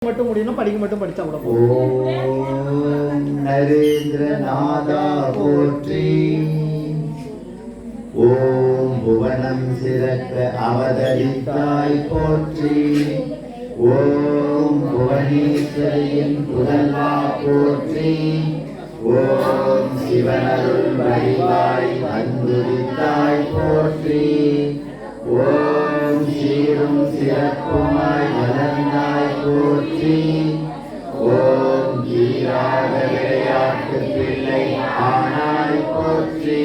மட்டும் முடியணும், படிக்க மட்டும் படிச்சா கூட ஓம் நரேந்திரநாதா போற்றி. ஓம் புவனம் சிறக்க அவதரித்தாய் போற்றி. ஓம் புவனேஸ்வரியின் புதல்வா போற்றி. ஓம் சிவனருள் வடிவாய் வந்துதித்தாய் போற்றி. ஓம் சீரும் சிறப்புமாய் வளர்ந்தாய் போற்றி. ஓம் கீராக விளையாட்டு பிள்ளை ஆனாய் போற்றி.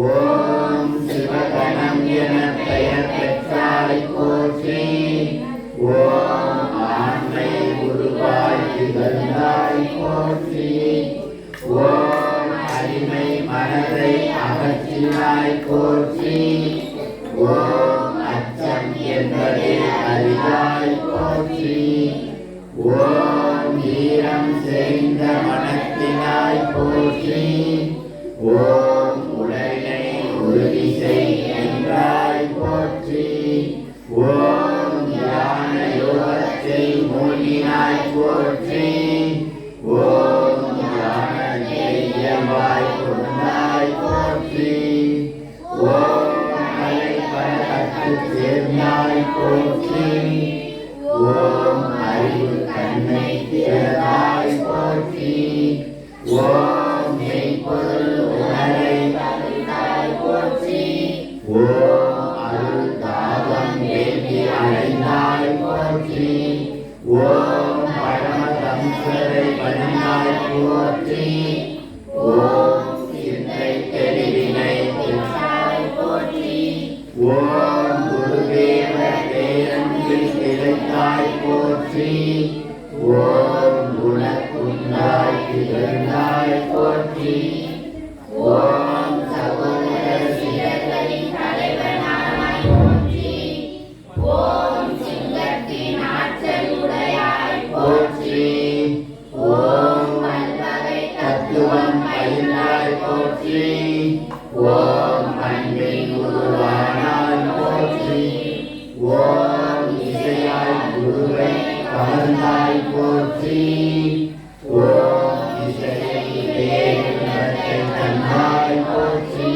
ஓம் சிவகணம் என பெயர் பெற்றாய் போற்றி. ஓம் ஆண்மை உருவாய் திகழ்ந்தாய் போற்றி. ஓம் அடிமை மனதை அகற்றினாய் போற்றி. ஓம் அச்சம் என்பதே அறியாய் போற்றி. ஓம் ஈரம் செறிந்த மனத்தினாய் போற்றி. ஓம் உடலை உறுதி செய் என்றாய் போற்றி. ஓம் ஞான யோகத்தை மூழ்கினாய் போற்றி. ஓம் ஞான தைரியமாய் கொண்டாய் போற்றி. ஓம் சேர்ந்தாய் போற்றி. ஓம் அறிவு கண்ணை திறந்தாய் போற்றி. ஓம் மெய்ப்பொருள் உணரை தந்தாய் போற்றி. ஓம் அருள் தாகம் வேண்டி அடைந்தாய் போற்றி. ஓம் பரமதம்சரை பணிந்தாய் போற்றி. ஓம் சிந்தை தெளிவினை பெற்றாய் போற்றி. ஓம் குருதேவ பேரன்பில் திளைத்தாய் போற்றி. ஓம் குணக்குண்டாய் திகழ்ந்தாய் போற்றி. ஓம் சகோதர சிவர்களின் தலைவனாய் போற்றி. ஓம் சிங்கத்தின் ஆற்றல் உடையாய் போற்றி. ஓம் பல்வகை தத்துவம் பயின்றாய் போற்றி. ஓம் பண்பின் உருவானாய் போற்றி. ஓம் இசையாய் குருவை கவர்ந்தாய் போற்றி. ஓம் இசையை வேறுபத்தை தந்தாய் போற்றி.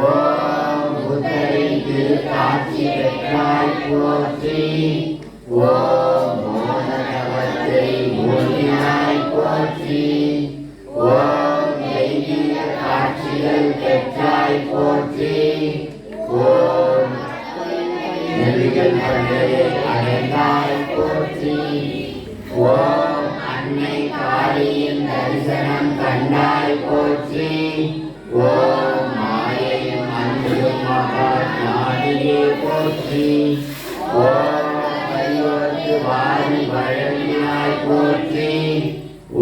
ஓம் புத்தரின் திருக்காட்சி பெற்றாய் போற்றி. ஓம் மோனதவத்தை மூழ்கினாய் போற்றி. ஓம் தெய்வீக காட்சிகள் பெற்றாய் போற்றி. ஓம் நெறிகள் பண்டையை அடைந்தாய் போற்றி. ஓம் அன்னை காளியின் தரிசனம் கண்டாய் போற்றி. ஓம் மாயையும் அன்பும் மகா ஞானியே போற்றி. ஓம் கையோர்க்கு வாரி வழங்கினாய் போற்றி.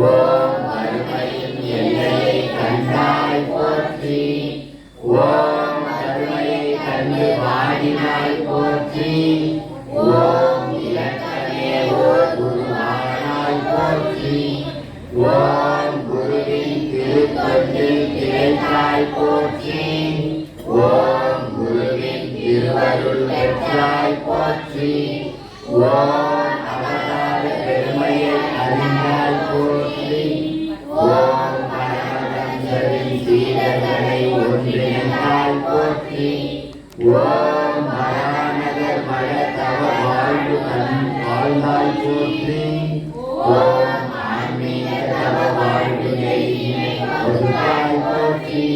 ஓம் வறுமையின் எல்லையை கண்டாய் போற்றி. ஓம் கருணையை கண்டு வாடினாய் போற்றி. ஓம் இலக்கணே ஓர் குருவானாய் போற்றி. ஓம் குருவின் திருத்தொண்டில் திளைத்தாய் போற்றி. ஓம் குருவின் திருவருள் பெற்றாய் போற்றி. ஓம் அவதார பெருமையை அறிந்தாய் போற்றி. ஓம் பரமதம்சரின் சீடர்களை ஒன்றிணைந்தாய் போற்றி. ஓம் மகாநகர் மழ தவ வாழ்வு வாழ்ந்தாய் போற்றி. ஓம் ஆன்மீக தவ வாழ்வினை ஒதுக்காய் போற்றி.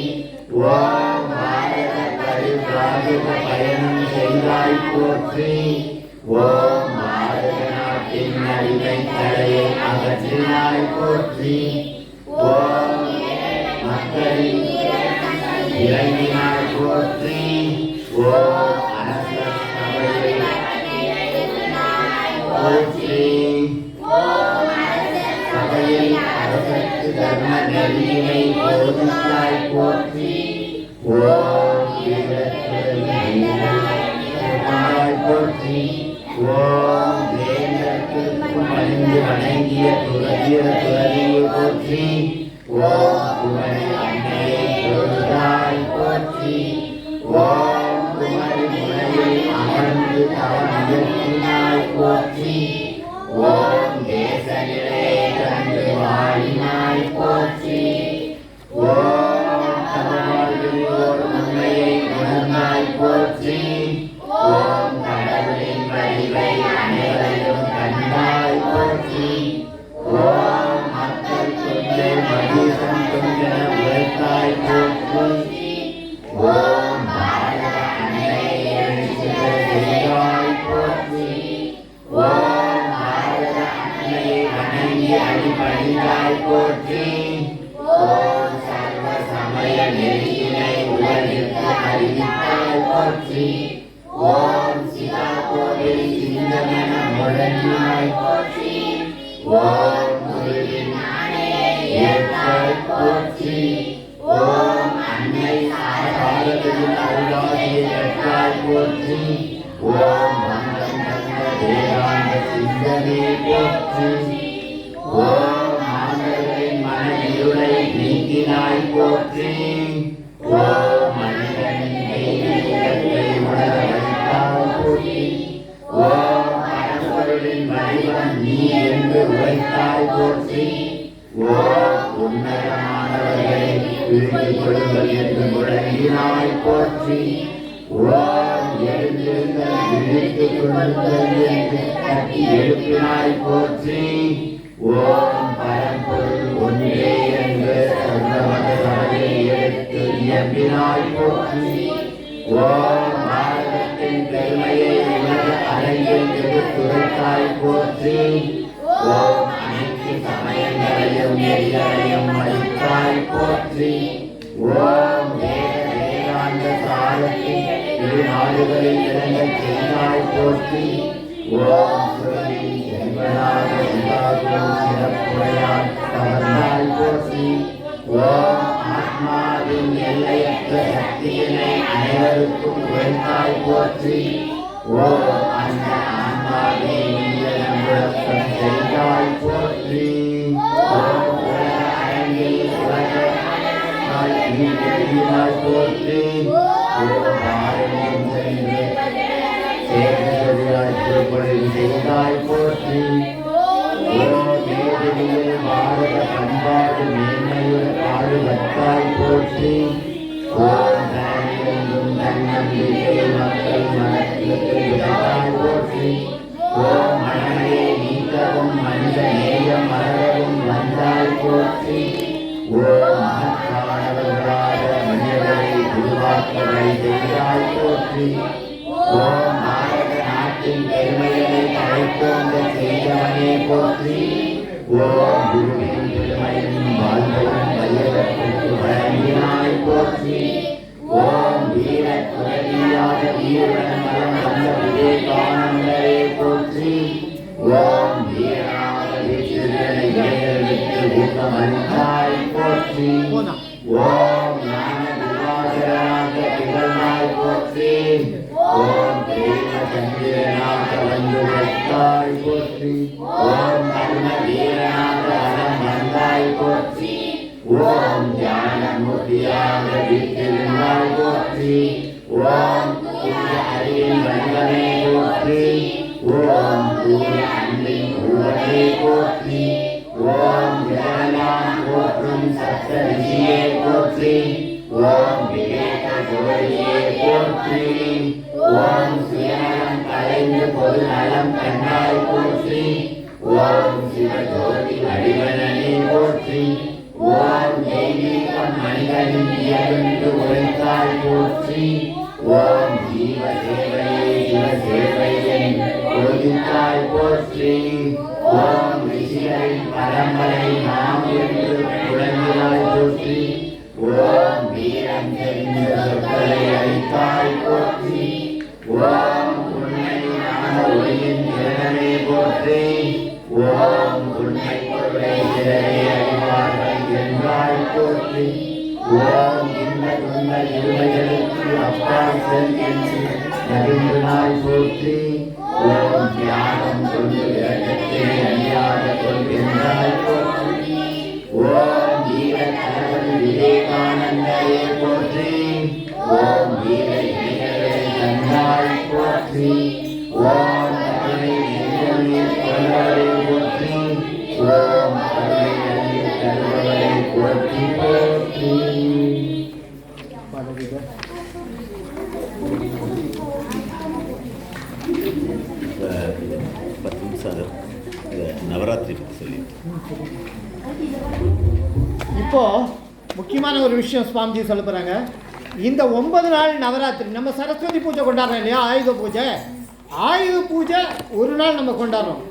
ஓம் பாரத பரிபிராஜக பயணம் செய்தாய் போற்றி. ஓம் பாரத நாட்டின் அடிமை தலையை அகற்றினாய் போற்றி. ஓம் மக்களின் இறங்கினாய் போற்றி. ஓம் அரச சபையை போற்றி. சபையில் அரசு தர்ம நெறியினை போதித்தாய் போற்றி. ஓம் போற்றி. ஓம் வேந்தற்கு பணிந்து வணங்கிய துறவியை போற்றி. ஓம் குமரி அன்னையை தொழுதாய் போற்றி. ஓம் குமரி முனையில் அமர்ந்து தவம் இயற்றினாய் போற்றி. ஓம் நிலையை கண்டு வாழினாய் போற்றி. ஓம் தவவாழ்வில் ஓர் உண்மையை உணர்ந்தாய் போற்றி. ஓம் கடவுளின் வடிவை அனைவரையும் கண்டாய் போற்றி. ஓம் மக்கள் தொண்டு மகிழ்சம் தொண்டென உரைத்தாய் போற்றி. ஓம் பாரத அன்னையை எழுச்சியுறச் செய்தாய் போற்றி. ஓம் பாரத அன்னையை வணங்கி அடிபணிந்தாய் போற்றி. ஓம் சர்வ சமய நெறியினை உலகிற்கு அறிவித்தாய் போற்றி. ஓம் சிவா கோவில் சிங்கமென முழங்கினாய் போற்றி. ஓம் குருவின் ஆணையை ஏற்றாய் போற்றி. ஓம் அன்னை பாரதியின் அருளாகியை பெற்றாய் போற்றி. ஓம் மங்களம் தந்த வேதாந்த சிந்தனை போற்றி. ஓம் மாந்தர்களின் மன இருளை நீக்கினாய் போற்றி. ஓம் மனிதனின் தெய்வீகத்தை உணர வைத்தாய் போற்றி. ஓம் பரம்பொருளின் வடிவம் நீ என்று உரைத்தாய் போற்றி. ஓம் உன்னதமானவர்களை விரும்பிக் கொள்ளுங்கள் என்று முழங்கினாய் போற்றி. ஓம் எழுந்திருங்கள் விழித்துக் கொள்ளுங்கள் என்று தட்டி எழுப்பினாய் போற்றி. ஓம் பரம்பொருள் ஒன்றே என்று சர்வமத சபையை எடுத்து இயம்பினாய் போற்றி. ஓம் பாரதத்தின் பெருமையை உலக அரங்கில் எடுத்துரைத்தாய் போற்றி. ஓம் அனைத்து சமயங்களையும் நெறிகளையும் அளித்தாய் போற்றி. ஓம் வேத வேதாந்த சாரத்தின் திருநாடுகளில் விளங்கச் செய்தாய் போற்றி. ஓம் சுரவி செல்வனாக உண்டாகும் சிறப்புடையாய் பகர்ந்தாய் போற்றி. ஓம் ஆத்மாவின் எல்லையற்ற சக்தியினை அனைவருக்கும் உரைத்தாய் போற்றி. ஓம் அந்த ஆன்மாவை முழக்கம் செய்தாய் போற்றி. ஓம் உலக அரங்கில் உலகத்தாய் நீ எழுதினாய் போற்றி. ஓம் பாரதியம் சென்று சேர்ந்ததாய் திருப்பொழில் செய்தாய் போற்றி. ஓம் தேதியில் பாரத பண்பாடு மேன்மையுடன் பாடுபட்டாய் போற்றி. ஓம் தனியெங்கும் தன்னம்பிக்கை மக்கள் மனத்திற்கு விதைத்தாய் போற்றி. ஓம் மனமே நீக்கவும் மனித நேயம் மலரவும் வந்தாய் போற்றி. ஓம் மகத்தானவர்களாக மனிதர்களை உருவாக்கவை செய்தாய் போற்றி. ஓம் பாரத நாட்டின் பெருமையை தழைத்தோங்க செய்தவனே போற்றி. ஓம் குருவின் பெருமையும் வாழ்வையும் வையகத்திற்கு வழங்கினாய் போற்றி. ஓம் வீர துறவியாக வீரன் மரம் வந்த விவேகானந்தரே போற்றி. ஓம் வீரனாக வீரனை இளைஞர்களுக்கு ஊக்கமளித்தாய் போற்றி. ஓம் ஞான விவாதராக திகழ்ந்தாய் போற்றி. ஓம் பிரேம சந்திரனாக வந்து வைத்தாய் போற்றி. ஓம் கர்ம வீரனாக அறம் வந்தாய் போற்றி. ஓம் ஞானமூர்த்தியாக வீற்றிருந்தாய் போற்றி. ஓம் தூய அறிவின் வடிவமே போற்றி. ஓம் தூய அன்பின் உருவமே போற்றி. ஓம் ஜெகநாத் போற்றும் சப்த ரிஷியே போற்றி. ஓம் விவேக ஜோதியே போற்றி. ஓம் சுயநலம் கலைந்து பொது நலம் கண்டாய் போற்றி. ஓம் சிவஜோதி வடிவனே போற்றி. ஓம் தெய்வீகம் மனிதனின் இயல்பென்று உரைத்தாய் போற்றி. ஓம் ஜீவ சேவையே சிவ சேவை என்று போதித்தாய் போற்றி. ஓம் ரிஷிகளின் பரம்பரை நாம் என்று முழங்கினாய் போற்றி. ஓம் வீரம் தெரிந்த சொற்களை அளித்தாய் போற்றி. ஓம் உண்மையான ஒளியின் திறனே போற்றி. ஓம் உண்மை பொருளை திறனை அறிவார்கள் என்றாய் போற்றி. ஓம் இந்த துன்ப இருமைகளுக்கு அப்பால் செல் என்று நடுங்கினாய் போற்றி. ஓம் தியானம் கொண்டு விரட்டத்தை அணியாக கொள்கின்றாய் போற்றி. ஓம் வீர தலைவர் விவேகானந்தரே போற்றி. ஓம் வீர இளைஞரை தந்தாய் போற்றி. ஓம் கருணை நெஞ்சமே கொண்டவரே போற்றி. நவராத்திரி பற்றி சொல்லி. இப்போ முக்கியமான ஒரு விஷயம் சுவாமிஜி சொல்ல போகிறாங்க. இந்த 9 நாள் நவராத்திரி நம்ம சரஸ்வதி பூஜை கொண்டாடுறோம் இல்லையா, ஆயுத பூஜை. ஆயுத பூஜை ஒரு நாள் நம்ம கொண்டாடுறோம்.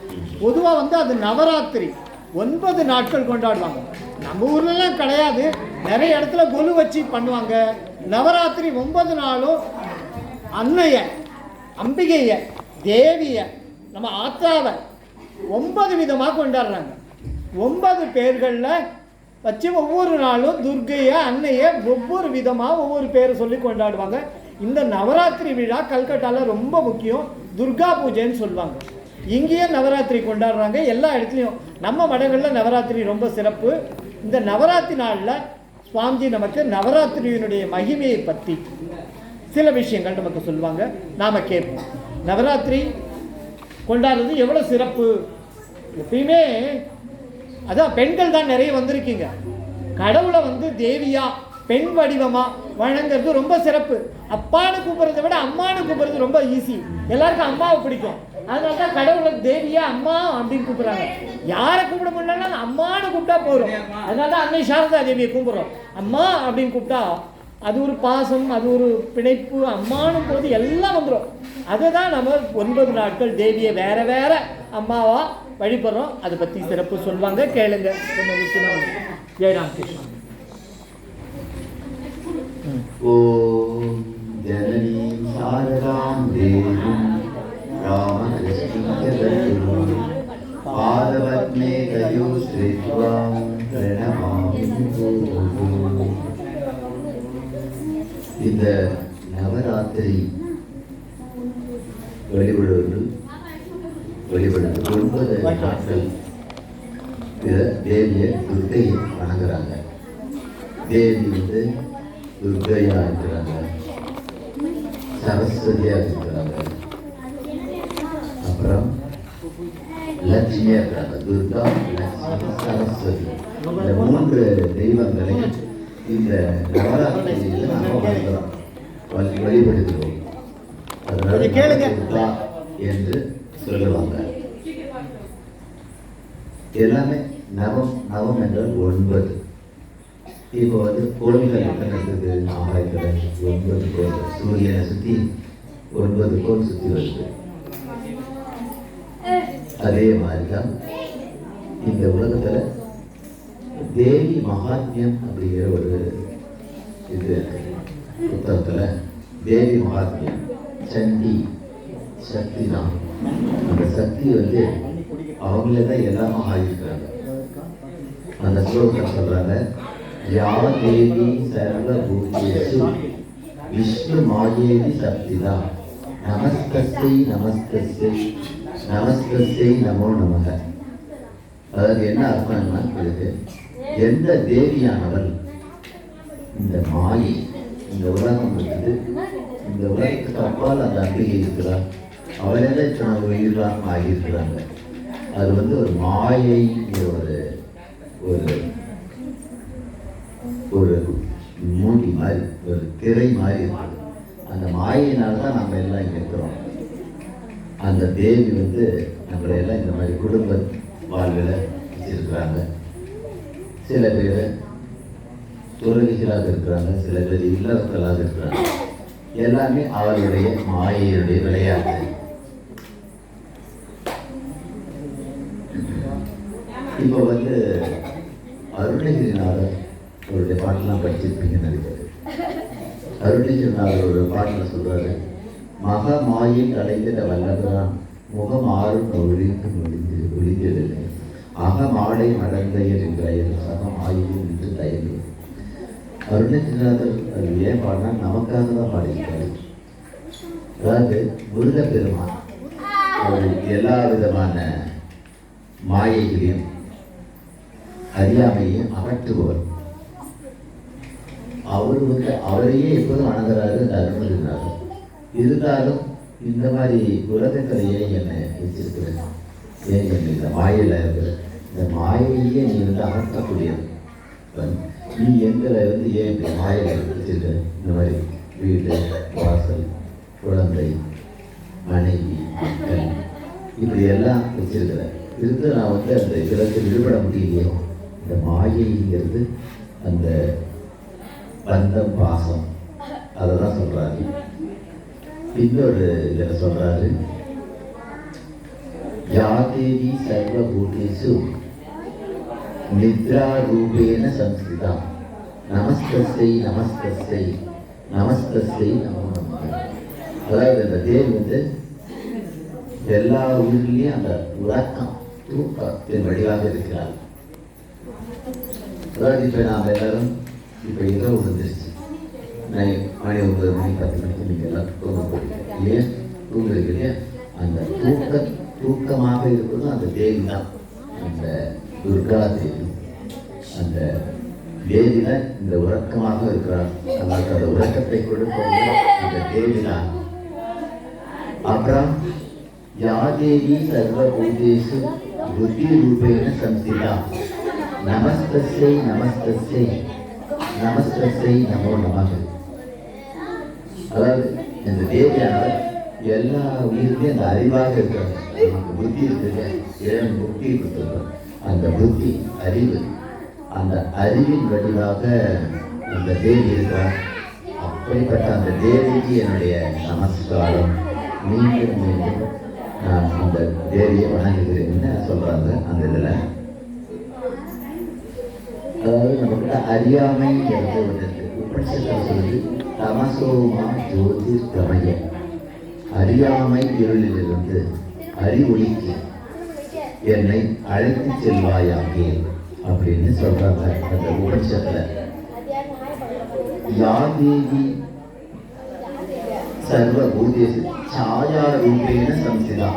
பொதுவாக வந்து அது நவராத்திரி 9 நாட்கள் கொண்டாடுவாங்க. நம்ம ஊர்லலாம் கிடையாது, நிறைய இடத்துல கொலு வச்சு பண்ணுவாங்க. நவராத்திரி 9 நாளும் அன்னைய, அம்பிகைய, தேவிய, நம்ம ஆத்தாவை 9 விதமாக கொண்டாடுறாங்க. 9 பேர்களில் வச்சு ஒவ்வொரு நாளும் துர்க்கையை, அன்னையை ஒவ்வொரு விதமாக ஒவ்வொரு பேரை சொல்லி கொண்டாடுவாங்க. இந்த நவராத்திரி விழா கல்கட்டாவில் ரொம்ப முக்கியம். துர்கா பூஜைன்னு சொல்லுவாங்க. இங்கேயே நவராத்திரி கொண்டாடுறாங்க எல்லா இடத்துலையும். நம்ம மடங்களில் நவராத்திரி ரொம்ப சிறப்பு. இந்த நவராத்திரி நாளில் சுவாமிஜி நமக்கு நவராத்திரியினுடைய மகிமையை பற்றி சில விஷயங்கள் நமக்கு சொல்லுவாங்க, நாம் கேட்போம். நவராத்திரி கொண்டாடுறது எவ்வளோ சிறப்பு. எப்பயுமே அதான் பெண்கள் தான் நிறைய வந்திருக்கீங்க. கடவுளை வந்து தேவியா, பெண் வடிவமாக வணங்குறது ரொம்ப சிறப்பு. அப்பான்னு கூப்பிட்றத விட அம்மானு கூப்பிட்றது ரொம்ப ஈஸி. எல்லாருக்கும் அம்மாவை பிடிக்கும். அதனால தான் கடவுளை தேவியா, அம்மா அப்படின்னு கூப்பிட்றாங்க. யாரை கூப்பிட முடியலன்னா அம்மானு கூப்பிட்டா போதும். அதனால தான் அன்னை சாரதா தேவியை கூப்பிட்றோம். அம்மா அப்படின்னு கூப்பிட்டா அது ஒரு பாசம், அது ஒரு பிணைப்பு. அம்மானும் போது எல்லாம் வந்துடும். அதை தான் நம்ம 9 நாட்கள் தேவியை வேற வேற அம்மாவா வழிபடுறோம். அதை பற்றி சிறப்பு சொல்லுவாங்க, கேளுங்க. ரொம்ப முக்கியமாக ஜெயராம் கிருஷ்ணன். ஓம் ஜனனீம் சாரதாம் தேவீம் ராமகிருஷ்ணம் பாதவத்மே கயோ ஸ்ரீத்வாம் பிரணமாமி. இந்த நவராத்திரி வழிபடுவது 9 நாட்கள் தேவியை, துர்க்கையை வணங்குறாங்க. தேவி வந்து துர்க்கையா இருக்கிறாங்க, சரஸ்வதியா இருக்கிறாங்க, அப்புறம் லட்சுமியா இருக்கிறாங்க. துர்கா, லட்சுமி, சரஸ்வதி, இந்த 3 தெய்வங்களை இந்த நவராத்திரியில் நம்ம வழிபடுகிறோம். அதனால துர்கா என்று சொல்லுவாங்க. எல்லாமே நவம் என்றால் 9. இப்போ வந்து கோள்கள் எத்தனை இருக்குது? ஆகாயத்தில் 9 கோள். சூரியனை சுற்றி 9 கோள் சுற்றி வருது. அதே மாதிரி தான் இந்த உலகத்தில் தேவி மகாத்மியம் அப்படிங்கிற ஒரு இது புத்தகத்தில் தேவி மகாத்மியம், சண்டி சக்தி தான். அந்த சக்தி வந்து அவங்களே தான் எல்லாமே ஆகியிருக்கிறாங்க. அந்த ஸ்லோகத்தை சொல்றாங்க, யா தேவி சர்வ பூஜ்யேஷு விஷ்ணு மாயேவி சக்திதா நமஸ்தஸ்யை நமஸ்தஸ்யை நமஸ்தஸ்யை நமோ நமக. அதாவது என்ன அர்த்தம்னா, இதுக்கு எந்த தேவியானவள் இந்த மாயை, இந்த உலகம் இருக்குது, இந்த உலகத்துக்கு அப்பால் அந்த அம்பிகை இருக்கிறார், அவளே தனது உயிராக ஆகியிருக்கிறாங்க. அது வந்து ஒரு மாயை, ஒரு ஒரு மூடி மாதிரி, ஒரு திரை மாதிரி இருக்குது. அந்த மாயினால தான் நம்ம எல்லாம் இங்கே இருக்கிறோம். அந்த தேவி வந்து நம்மளை எல்லாம் இந்த மாதிரி குடும்ப வாழ்வில் வச்சிருக்கிறாங்க. சில பேர் துறவிகளாக இருக்கிறாங்க, சில பேர் இல்லறத்தலாக இருக்கிறாங்க. எல்லாமே அவளுடைய மாயையுடைய விளையாட்டு. இப்போ வந்து அருணகிரிநாதர் அவருடைய பாட்டெல்லாம் படிச்சிருப்பீங்கன்னு நினைக்கிறேன். அருணகிரிநாதர் ஒரு பாட்டில் சொல்றாரு, மக மாயை கலைந்திட வல்லவரான் முகம் ஆறும் ஒளிந்ததில்லை அகமாடை மடந்தையர் என்கிற சகம் ஆயுதம் என்று தயங்கு. அருணகிரிநாதர் அது ஏன் பாடினா நமக்காக தான் பாடியிருக்காரு. அதாவது முருகப்பெருமான் அவர் எல்லா விதமான மாயைகளையும் அறியாமையும் அகற்றுபவர். அவர் வந்து அவரையே எப்போதும் வணங்குறாரு இந்த அருணகிரிநாதர். இருந்தாலும் இந்த மாதிரி உலகத்தில் ஏன் என்னை வச்சிருக்கிறேன், ஏன் என்னை இந்த மாயையில் இருக்கிற இந்த மாயையே நீ வந்து அகற்றக்கூடியது. நீ எங்களை வந்து ஏன் இந்த மாயையில் வச்சிருக்க? இந்த மாதிரி வீடு, வாசல், குழந்தை, மனைவி, மக்கள் இப்படி எல்லாம் வச்சிருக்கிற இருந்து நான் வந்து அந்த இதிலிருந்து விடுபட முடியலையே. இந்த மாயைங்கிறது அந்த பந்தம் பாசம் அதை தான் சொல்றாரு. இன்னொரு இதில் சொல்றாரு, யாதேவி சர்வபூதேஷு நித்ரா ரூபேன சம்ஸ்கிருதா நமஸ்தஸ்யை நமஸ்தஸ்யை நமஸ்தஸ்யை நமோ நமக. அதாவது அந்த தேவி வந்து எல்லா உயிரிலையும் அந்த உறக்கம் தூக்கத்தின் வடிவாக இருக்கிறார். அதாவது இப்போ நாம் எல்லாரும் இப்போ இரவு வந்துருச்சு, மணி 9 மணி 10 மணிக்கு நீங்கள் எல்லாம் தூங்க போகிறீங்க இல்லையா? தூங்குறீங்க இல்லையா? அந்த தூக்கமாக இருப்பதும் அந்த தேவி தான், அந்த துர்கா தேவி. அந்த தேவில இந்த உறக்கமாக இருக்கிறார். அதற்கு அந்த உறக்கத்தை கொடுப்பது அந்த தேவி தான். அப்புறம் யாதேவி சர்வபூதேஷு புத்தி ரூபேன சம்ஸ்திதா நமஸ்தஸ்யை நமஸ்தஸ்யை நமஸ்தஸ்யை நமோ நமக. அதாவது இந்த தேவியானவர் எல்லா உயிர்லையும் அந்த அறிவாக இருக்கிறாங்க. நமக்கு புத்தி இருக்குது, இறைவன் புத்தி கொடுத்துருக்கோம். அந்த புத்தி அறிவு, அந்த அறிவின் வடிவாக அந்த தேவி இருக்கிறார். அப்படிப்பட்ட அந்த தேவிக்கு என்னுடைய நமஸ்காரம். மீண்டும் மீண்டும் நான் அந்த தேவியை வணங்குகிறேன்னு சொல்றாங்க. அந்த இதில் அதாவது நம்மகிட்ட அறியாமைங்கிறது ஒன்று இருக்கு. உபனிஷத்தில் சொல்லுது தமசோமா ஜோதிர் கமயம். அறியாமை இருளிலிருந்து அறிவொளிக்கு என்னை அழைத்து செல்வாயாகே அப்படின்னு சொல்றாங்க அந்த உபனிஷத்துல. யாதேவி சர்வபூதேஷு சாயா ரூபேன சம்ஸ்திதா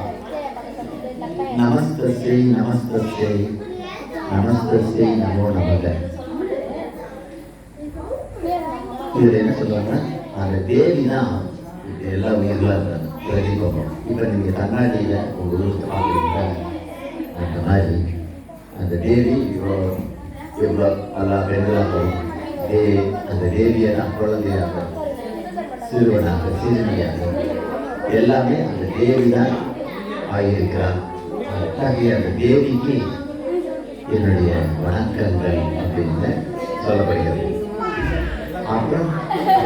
நமஸ்தஸ்யை நமஸ்தஸ்யை நமஸ்தஸ்யை நமோ நமக. இதுல என்ன சொல்றாங்கன்னா அந்த தேவி தான் எல்லா உயிர்களாக இருக்காங்க பிரதிபம். இப்போ நீங்க கண்ணாடியில உங்க உருவத்தை பார்க்குறீங்க, அந்த மாதிரி அந்த தேவி இவ்வளோ எல்லா பெண்களாக அந்த தேவியை தான் குழந்தையாக, சிறுவனாக, சிறுமியாக எல்லாமே அந்த தேவி தான் ஆகியிருக்கிறார். அத்தகைய அந்த தேவிக்கு என்னுடைய வணக்கங்கள் அப்படின்னு சொல்லப்படுகிறது. அப்புறம்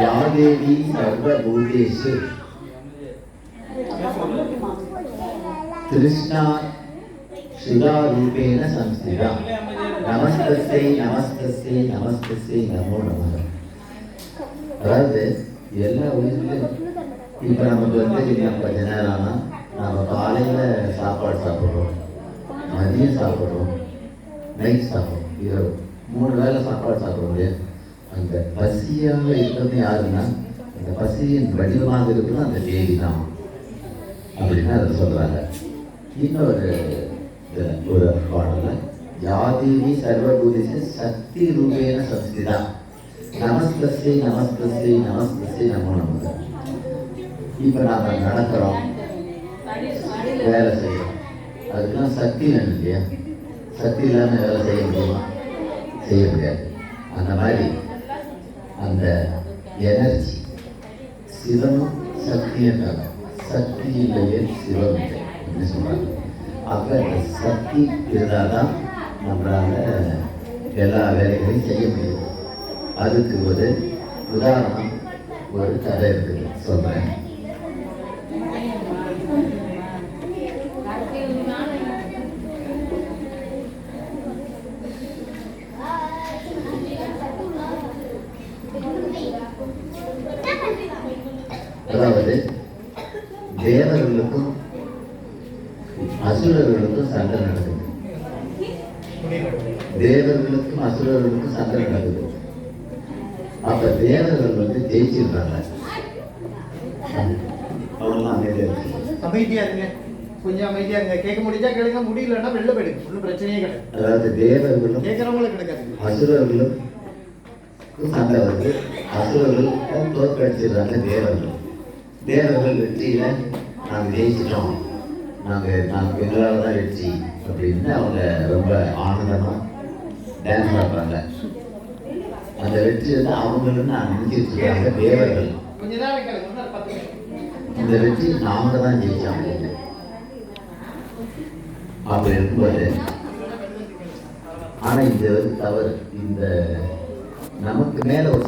யாதேவி சர்வபூதேஷு கிருஷ்ணா சுதா ரூபேன சம்ஸ்திதா நமஸ்தஸ்யை நமஸ்தஸ்யை நமஸ்தஸ்யை நமோ நமக. அதாவது எல்லா உயிரிலும் இப்போ நமக்கு வந்து கொஞ்ச நேரம் ஆனால் நம்ம காலையில் சாப்பாடு சாப்பிட்றோம், மதியம் சாப்பிட்றோம், நைட் சாப்பிட்றோம், இரவு 3 வேளை சாப்பாடு சாப்பிட்றோம் இல்லையா? அந்த பசியாக இருக்கிறது யாருன்னா அந்த பசியின் வடிவமாக இருக்கிறது அந்த தேவி தான் அப்படின்னு அதை சொல்றாங்க. இன்னொரு ஒரு பாடல யாதேவி சர்வபூதேஷு சக்தி ரூபேன சம்ஸ்திதா நமஸ்தஸ்யை நமஸ்தஸ்யை நமஸ்தஸ்யை நமோ நமக. இப்போ நாம் நடக்கிறோம், வேலை செய்யறோம், அதுக்கெல்லாம் சக்தி வேணும் இல்லையா? சக்தி இல்லாமல் வேலை செய்ய முடியுமா? செய்ய முடியாது. அந்த மாதிரி அந்த எனர்ஜி சிவனும் சக்தியும் தான். சக்தி இல்லையே சிவம் இல்லை அப்படின்னு சொல்றாங்க. அப்ப அந்த சக்தி இருந்தால் தான் நம்மளால எல்லா வேலைகளையும் செய்ய முடியும். அதுக்கு ஒரு உதாரணம், ஒரு கதை இருக்குது, சொல்றேன். அதாவது தேவர்களுக்கும் அசுரர்களுக்கும் சண்டை நடக்குது. தேவர்களுக்கும் அசுரர்களுக்கும் சண்டை நடக்குது. அப்ப தேவர்கள் வந்து ஜெயிச்சிருந்தாங்க. அவ்வளவுதான். அமைதியா இருங்க, கொஞ்சம் அமைதியா இருங்க. கேட்க முடிஞ்சா கேளுங்க, முடியலன்னா வெளில போயிடுங்க, ஒன்றும் பிரச்சனையே கிடையாது. அதாவது தேவர்களும் கேட்கறவங்களுக்கு கிடைக்காது, அசுரர்களும் சண்டை வந்து அசுரர்கள் தோற்கடிச்சிடுறாங்க. தேவர்கள் வெற்றியில நாங்கள் ஜெயிச்சிட்டோம், நாங்கள் எங்களால் தான் வெற்றி அப்படின்னு அவங்க ரொம்ப ஆனந்தமா டான்ஸ் ஆடுறாங்க. அந்த வெற்றி வந்து அவங்களும் நான் நினைச்சிட்டு இருக்காங்க தேவர்கள். இந்த வெற்றி நாங்க தான் ஜெயிச்சோம். அப்படி இருக்கும்போது ஆனால் இது வந்து தவறு. இந்த நமக்கு மேலே ஒரு